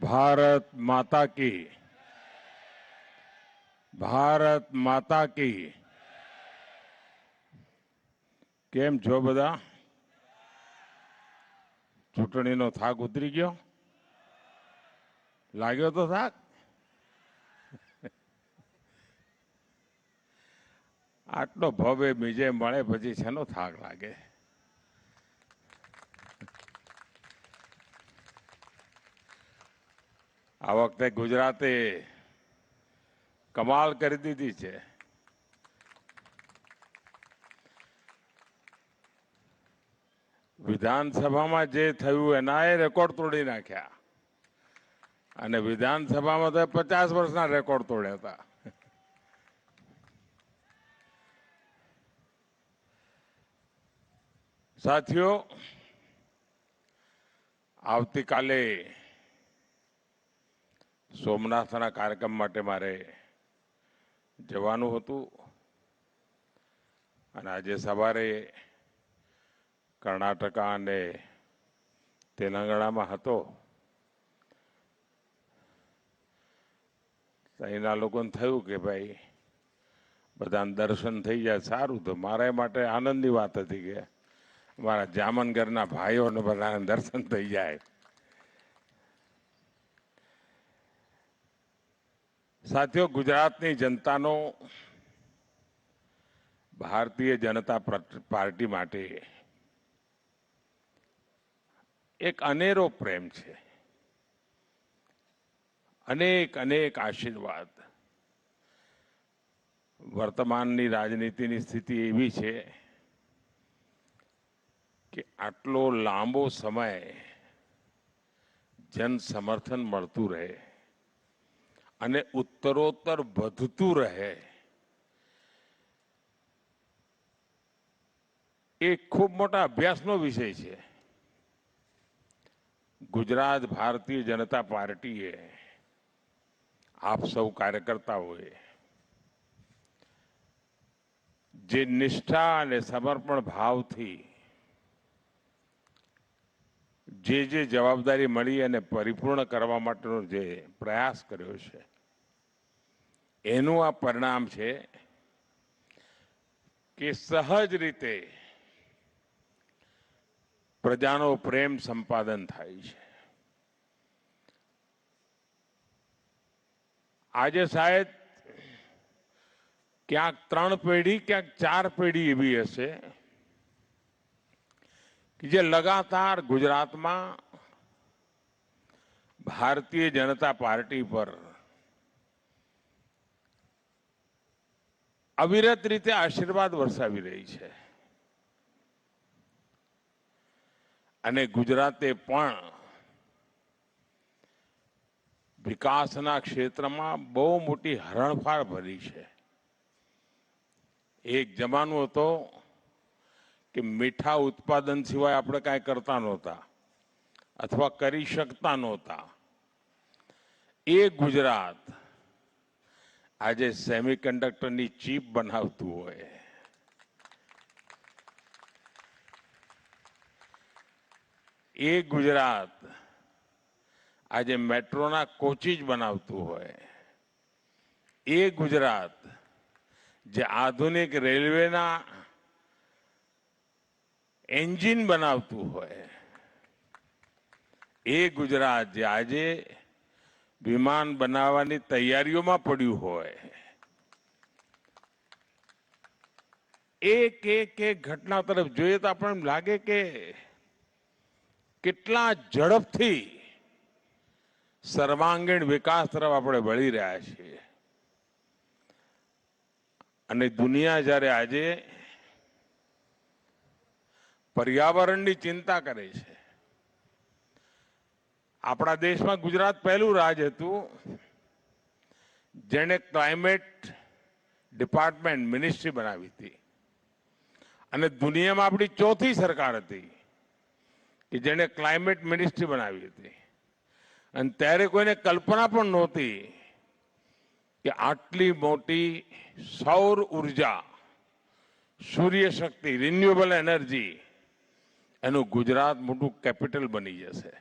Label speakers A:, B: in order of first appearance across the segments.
A: भारत माता की, भारत माता की। केम छो बधा? चूंटणीनो थाक उतरी गयो? लाग्यो तो थाक? आटलो भव्य विजय मळे पछी शेनो थाक लागे? आ वखते गुजराते कमाल करी दीधी छे। विधानसभा जे थयुं एनाए रेकॉर्ड तोड़ी नाख्या अने विधानसभा में तो 50 वर्षना रेकॉर्ड तोड्या था। साथियों, आवती काले सोमनाथना कार्यक्रम माटे मारे जवानुं हतुं अने आजे सवारे कर्नाटक अने तेलंगाणा में हतो। अहींना लोकोने थयुं के भाई बधाने दर्शन थई जाय सारूं। तो मारा माटे आनंदनी वात हती के मारा जामनगरना भाईओने बधाने दर्शन थई जाय। साथियों, गुजरातनी जनतानो भारतीय जनता पार्टी माटे एक अनेरो प्रेम छे, अनेक अनेक आशीर्वाद। वर्तमाननी राजनीतिनी स्थिति एवी छे कि आटलो लांबो समय जन समर्थन मळतुं रहे अने उत्तरोत्तर वधतुं रहे, एक खूब मोटा अभ्यासनो विषय छे। गुजरात भारतीय जनता पार्टीए आप सौ कार्यकर्ताओए जे निष्ठा अने समर्पण भावथी जे जवाबदारी मળી અને પરિપૂર્ણ કરવા માટેનો જે પ્રયાસ કર્યો છે એનું આ પરિણામ છે કે સહજ રીતે પ્રજાનો પ્રેમ સંપાદન થાય છે। આજે શાયદ ક્યાંક 3 પેઢી ક્યાંક 4 પેઢી એવી હશે कि जे लगातार गुजरात में भारतीय जनता पार्टी पर अविरत रीते आशीर्वाद वर्षावी रही है अने गुजराते पण विकासना क्षेत्र में बहु मोटी हरणफाळ भरी है। एक जमानो तो कि मीठा उत्पादन सिवाय આપણે કાંઈ કરતા નહોતા અથવા કરી શકતા નહોતા। એ ગુજરાત આજે સેમિકન્ડક્ટરની ચીપ બનાવતું હોય, એ ગુજરાત આજે મેટ્રોના કોચીજ બનાવતું હોય, એ ગુજરાત જે આધુનિક રેલવેના एंजीन बनावतु होय, ए गुजरात जे आजे विमान बनावानी तैयारीओं में पड्યું होय। एक एक एक घटना तरफ જોઈએ तो આપણને લાગે કે કેટલા ઝડપથી સર્વાંગીણ વિકાસ તરફ આપણે વળી રહ્યા છીએ અને દુનિયા જ્યારે આજે पर्यावरण की चिंता करे छे। अपना देश में गुजरात पहलू राज्य हतुं जेने क्लाइमेट डिपार्टमेंट मिनिस्ट्री बनावी थी अने दुनिया में अपनी चौथी सरकार थी कि जेने क्लाइमेट मिनिस्ट्री बनावी थी अने त्यारे कोईने कल्पना पण नहोती कि आटली मोटी सौर ऊर्जा, सूर्य शक्ति, रिन्यूएबल एनर्जी एनु गुजरात मोटू केपिटल बनी जशे।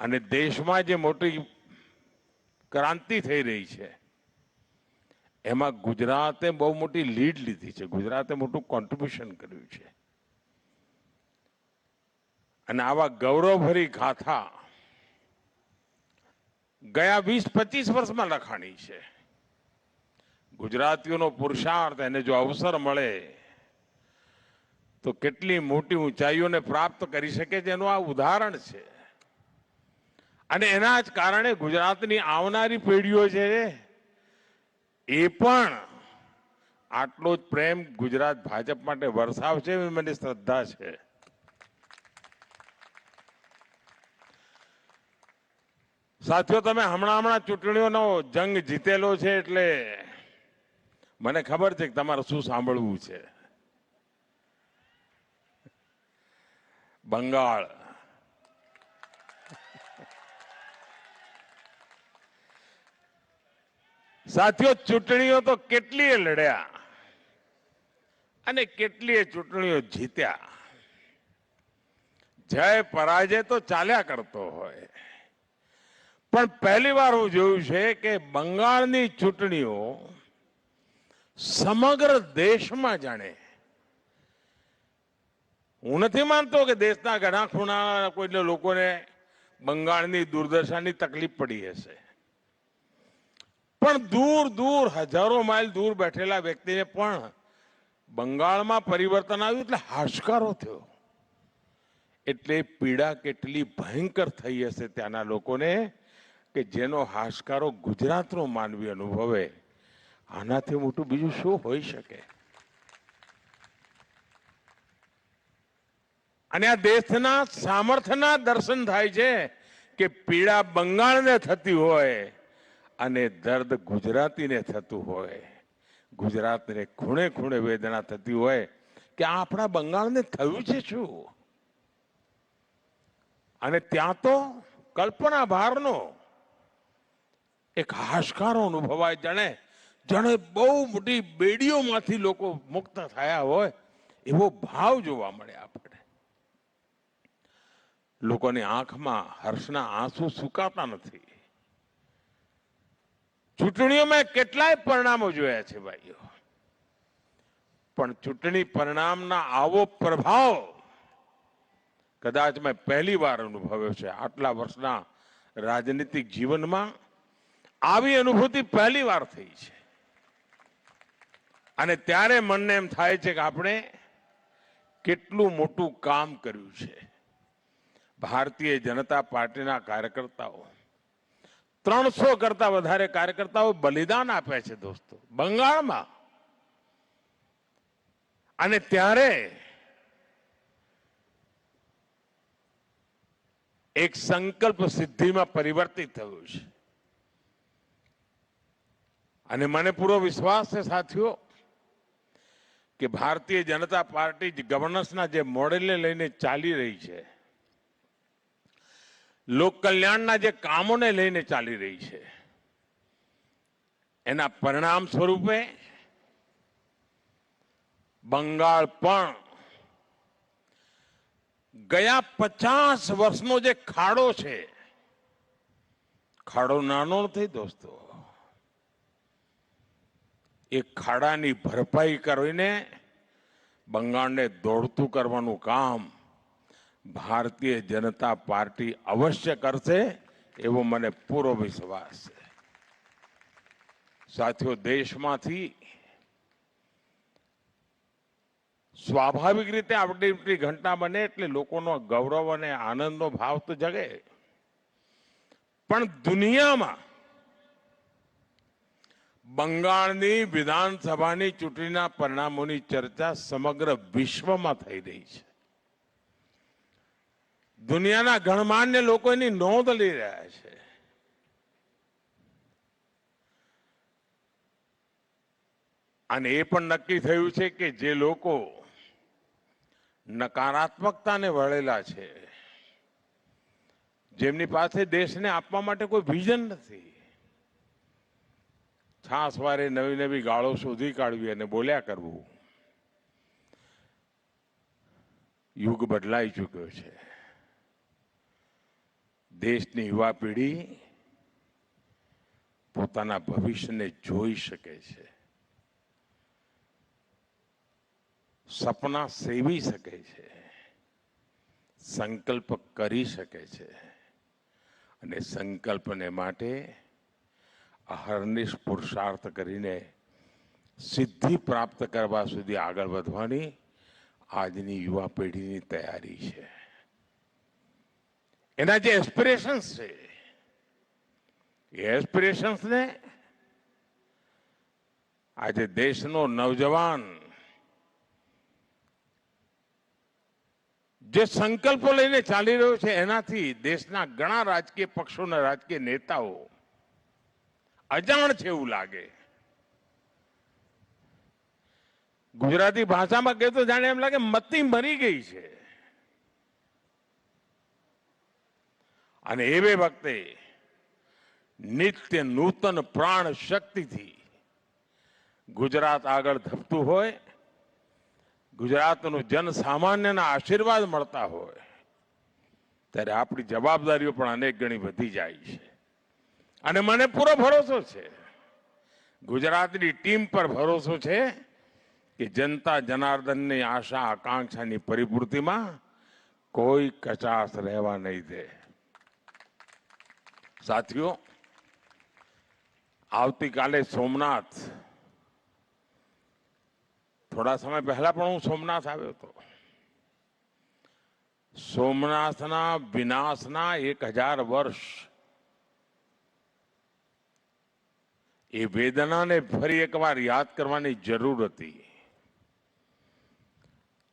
A: અને દેશમાં જે મોટી ક્રાંતિ થઈ રહી છે એમાં ગુજરાતે બહુ મોટી લીડ લીધી છે, ગુજરાતે મોટું કોન્ટ્રીબ્યુશન કર્યું છે. અને આવા ગૌરવભરી ગાથા ગયા 20-25 વર્ષમાં લખાણી છે. ગુજરાતીઓનો પુરુષાર્થ, એને જો અવસર મળે તો કેટલી મોટી ઊંચાઈઓને પ્રાપ્ત કરી શકે છે એનું આ ઉદાહરણ છે. અને એના જ કારણે ગુજરાતની આવનારી પેઢીઓ છે એ પણ આટલો જ પ્રેમ ગુજરાત ભાજપ માટે વરસાવશે એવી મને શ્રદ્ધા છે. સાથીઓ, તમે હમણાં ચૂંટણીઓનો જંગ જીતેલો છે એટલે મને ખબર છે કે તમારે શું સાંભળવું છે. બંગાળ, સાથીઓ, ચૂંટણીઓ તો કેટલીય લડ્યા અને કેટલીય ચૂંટણીઓ જીત્યા. જય પરાજય તો ચાલ્યા કરતો હોય, પણ પહેલી વાર હું જોયું છે કે બંગાળની ચૂંટણીઓ સમગ્ર દેશમાં જાણે, હું નથી માનતો કે દેશના ઘણા ખૂણા કોઈ લોકોને બંગાળની દુર્દશાની તકલીફ પડી હશે, પણ દૂર દૂર હજારો માઇલ દૂર બેઠેલા વ્યક્તિને પણ બંગાળમાં પરિવર્તન આવ્યું એટલે હાશકારો થયો. એટલે પીડા કેટલી ભયંકર થઈ હશે ત્યાંના લોકોને કે જેનો હાશકારો ગુજરાતનો માનવી અનુભવે. આનાથી મોટું બીજું શું હોઈ શકે? અને આ દેશના સામર્થ્યના દર્શન થાય છે કે પીડા બંગાળને થતી હોય અને દર્દ ગુજરાતીને થતું હોય, ગુજરાતને ખૂણે ખૂણે વેદના થતી હોય કે આપણા બંગાળને થયું છે શું? અને ત્યાં તો કલ્પના બહારનો એક હાશકારો અનુભવાય, જાણે બહુ મોટી બેડીઓમાંથી લોકો મુક્ત થયા હોય એવો ભાવ જોવા મળે આપણે. લોકોની આંખમાં હર્ષના આંસુ સુકાતા નથી. ચૂંટણીઓમાં કેટલાય પરિણામો જોયા છે ભાઈઓ, પણ ચૂંટણી પરિણામના આવો પ્રભાવ કદાચ મેં પહેલી વાર અનુભવ્યો છે. આટલા વર્ષના રાજનીતિક જીવનમાં આવી અનુભૂતિ પહેલી વાર થઈ છે. અને ત્યારે મનને એમ થાય છે કે આપણે કેટલું મોટું કામ કર્યું છે. ભારતીય જનતા પાર્ટીના કાર્યકર્તાઓ 300 કરતા વધારે કાર્યકર્તાઓ બલિદાન આપ્યા છે દોસ્તો બંગાળમાં. અને ત્યારે એક સંકલ્પ સિદ્ધિમાં પરિવર્તિત થયું છે. અને મને પૂરો વિશ્વાસ છે સાથીઓ કે ભારતીય જનતા પાર્ટી ગવર્નન્સના જે મોડેલને લઈને ચાલી રહી છે, લોક કલ્યાણના જે કામોને લઈને ચાલી રહી છે, એના પરિણામ સ્વરૂપે બંગાળ પણ ગયા 50 વર્ષનો જે ખાડો છે, ખાડો નાનો નથી દોસ્તો, એ ખાડાની ભરપાઈ કરીને બંગાળને દોડતું કરવાનું કામ ભારતીય જનતા પાર્ટી અવશ્ય કરશે એવો મને પૂરો વિશ્વાસ છે. સાથીઓ, દેશમાંથી સ્વાભાવિક રીતે આવડી ઘટના બને એટલે લોકોનો ગૌરવ અને આનંદનો ભાવ તો જગે, પણ દુનિયામાં બંગાળની વિધાનસભાની ચૂંટણીના પરિણામોની ચર્ચા સમગ્ર વિશ્વમાં થઈ રહી છે. દુનિયાના ગણમાન્ય લોકો એની નોંધ લઈ રહ્યા છે. અને એ પણ નક્કી થયું છે કે જે લોકો નકારાત્મકતાને વળેલા છે, જેમની પાસે દેશને આપવા માટે કોઈ વિઝન નથી, છાસવારે નવી નવી ગાળો શોધી કાઢવી અને બોલ્યા કરવું, યુગ બદલાઈ ચૂક્યો છે. દેશની યુવા પેઢી પોતાના ભવિષ્યને જોઈ શકે છે, સપના સેવી શકે છે, સંકલ્પ કરી શકે છે અને સંકલ્પને માટે અહર્નિશ પુરુષાર્થ કરીને સિદ્ધિ પ્રાપ્ત કરવા સુધી આગળ વધવાની આજની યુવા પેઢીની તૈયારી છે. એના જે એસ્પિરેશન્સ છે એ એસ્પિરેશન્સને આજે દેશનો નવજવાન જે સંકલ્પો લઈને ચાલી રહ્યો છે એનાથી દેશના ઘણા રાજકીય પક્ષોના રાજકીય નેતાઓ અજાણ છે એવું લાગે. ગુજરાતી ભાષામાં કહે તો જાણે એમ લાગે મતી મરી ગઈ છે. અને એવે વખતે નિત્ય નૂતન પ્રાણ શક્તિથી ગુજરાત આગળ ધપતું હોય, ગુજરાતનું જન સામાન્યના આશીર્વાદ મળતા હોય ત્યારે આપણી જવાબદારીઓ પણ અનેક ગણી વધી જાય છે. અને મને પૂરો ભરોસો છે, ગુજરાતની ટીમ પર ભરોસો છે કે જનતા જનાર્દનની આશા આકાંક્ષાની પરિપૂર્તિમાં કોઈ કચાશ રહેવા નહીં દે. સાથીઓ, આવતીકાલે સોમનાથ, થોડા સમય પહેલા પણ હું સોમનાથ આવ્યો હતો. સોમનાથના વિનાશના 1000 વર્ષ એ વેદનાને ફરી એકવાર યાદ કરવાની જરૂર હતી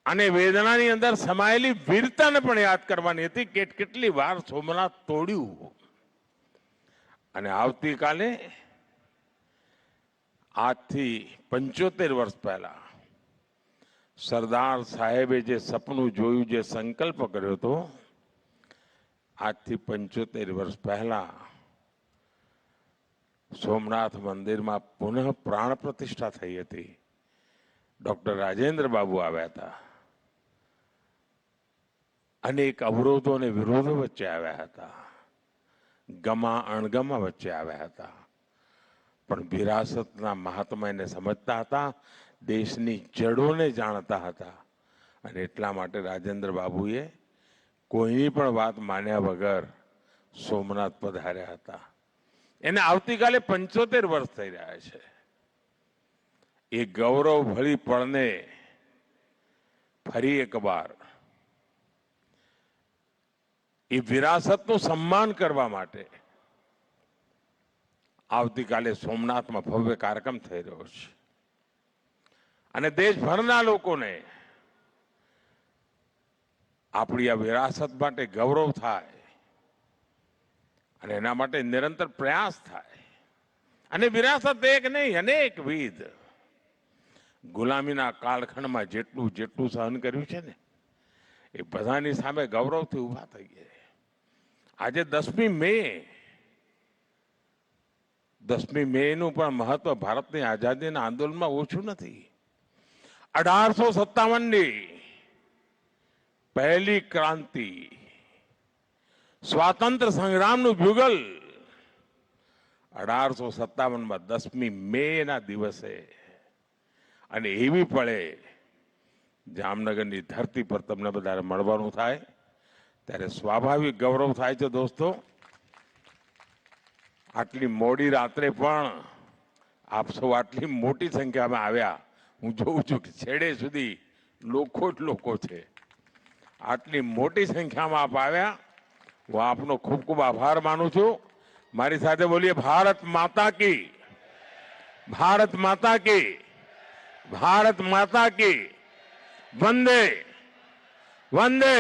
A: અને વેદનાની અંદર સમાયેલી વીરતાને પણ યાદ કરવાની હતી કે કેટલી વાર સોમનાથ તોડ્યું. અને આવતીકાલે આજથી 75 વર્ષ પહેલા સરદાર સાહેબે જે સપનું જોયું, જે સંકલ્પ કર્યો હતો, આજથી 75 વર્ષ પહેલા સોમનાથ મંદિરમાં પુનઃ પ્રાણ પ્રતિષ્ઠા થઈ હતી. ડોક્ટર રાજેન્દ્ર બાબુ આવ્યા હતા. અનેક અવરોધો અને વિરોધો વચ્ચે આવ્યા હતા, ગમા અણગમા વચ્ચે આવ્યા હતા, પણ વિરાસતના મહાત્માને સમજતા હતા, દેશની જડોને જાણતા હતા અને એટલા માટે રાજેન્દ્ર બાબુએ કોઈની પણ વાત માન્યા વગર સોમનાથ પધાર્યા હતા. એને આવતીકાલે 75 વર્ષ થઈ રહ્યા છે. એ ગૌરવ ભરી પળને ફરી એકવાર એ વિરાસતનું સન્માન કરવા માટે આવતીકાલે સોમનાથમાં ભવ્ય કાર્યક્રમ થઈ રહ્યો છે અને દેશભરના લોકોને આપણી આ વિરાસત માટે ગૌરવ થાય અને એના માટે નિરંતર પ્રયાસ થાય. અને વિરાસત એક નહીં, અનેકવિધ ગુલામીના કાળખંડમાં જેટલું જેટલું સહન કર્યું છે ને, એ બધાની સામે ગૌરવથી ઉભા થઈ ગયા. આજે 10મી મેનું પણ મહત્વ ભારતની આઝાદીના આંદોલનમાં ઓછું નથી. 1857ની પહેલી ક્રાંતિ, સ્વાતંત્ર્ય સંગ્રામનું યુગલ 1857માં 10મી મેના દિવસે, અને એવી પળે જામનગરની ધરતી પર તમને બધાને મળવાનું થાય ત્યારે સ્વાભાવિક ગૌરવ થાય છે. દોસ્તો, આટલી મોડી રાત્રે પણ આપ સૌ આટલી મોટી સંખ્યામાં આવ્યા. હું જોઉં છું કે છેડે સુધી લોકો જ લોકો છે. આટલી મોટી સંખ્યામાં આપ આવ્યા, હું આપનો ખૂબ ખૂબ આભાર માનું છું. મારી સાથે બોલીએ, ભારત માતા કી, ભારત માતા કી, ભારત માતા કી, વંદે વંદે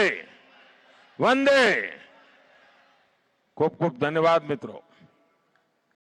A: વંદે. ખૂબ ખૂબ ધન્યવાદ મિત્રો.